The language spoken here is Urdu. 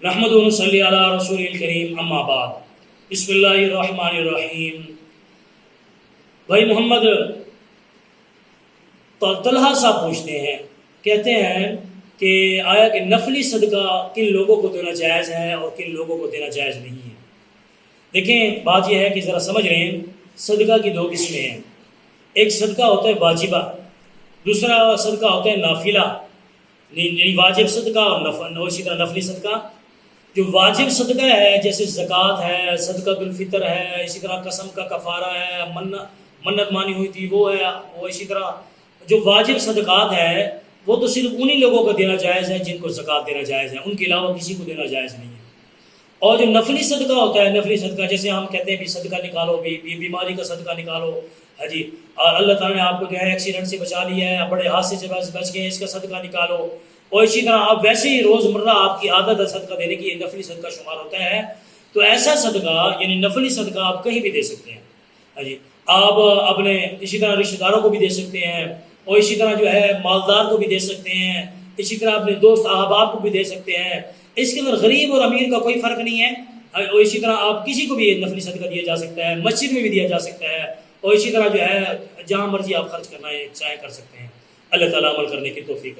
نحمد و صلی علی رسول الکریم اما بعد بسم اللہ الرحمن الرحیم۔ بھائی محمد طلحہ صاحب پوچھتے ہیں، کہتے ہیں کہ آیا کہ نفلی صدقہ کن لوگوں کو دینا جائز ہے اور کن لوگوں کو دینا جائز نہیں ہے۔ دیکھیں بات یہ ہے کہ ذرا سمجھ رہے ہیں، صدقہ کی دو قسمیں ہیں، ایک صدقہ ہوتا ہے واجبہ، دوسرا صدقہ ہوتا ہے نافلہ، یعنی واجب صدقہ اور اسی طرح نفلی صدقہ۔ جو واجب صدقہ ہے جیسے زکوٰۃ ہے، صدقۃ الفطر ہے، اسی طرح قسم کا کفارہ ہے، منت مانی ہوئی تھی وہ ہے، وہ اسی طرح جو واجب صدقات ہے وہ تو صرف انہی لوگوں کو دینا جائز ہے جن کو زکوٰۃ دینا جائز ہے، ان کے علاوہ کسی کو دینا جائز نہیں ہے۔ اور جو نفلی صدقہ ہوتا ہے، نفلی صدقہ جیسے ہم کہتے ہیں بھی صدقہ نکالو، بیماری کا صدقہ نکالو، ہاں جی، اور اللہ تعالیٰ نے آپ کو جو ہے ایکسیڈنٹ سے بچا لیا ہے، بڑے حادثے سے بچ گئے، اس کا صدقہ نکالو۔ اور اسی طرح آپ ویسے ہی روزمرہ آپ کی عادت ہے صدقہ دینے کی، یہ نفلی صدقہ شمار ہوتا ہے۔ تو ایسا صدقہ یعنی نفلی صدقہ آپ کہیں بھی دے سکتے ہیں، ہاں جی، آپ اپنے اسی طرح رشتہ داروں کو بھی دے سکتے ہیں، اور اسی طرح جو ہے مالدار کو بھی دے سکتے ہیں، اسی طرح اپنے دوست احباب کو بھی دے سکتے ہیں۔ اس کے اندر غریب اور امیر کا کوئی فرق نہیں ہے، اور اسی طرح آپ کسی کو بھی نفلی صدقہ دیا جا سکتا ہے، مسجد میں بھی دیا جا سکتا ہے، اور اسی طرح جو ہے جہاں مرضی آپ خرچ کرنا ہے چاہے کر سکتے ہیں۔ اللہ تعالیٰ عمل کرنے کی توفیق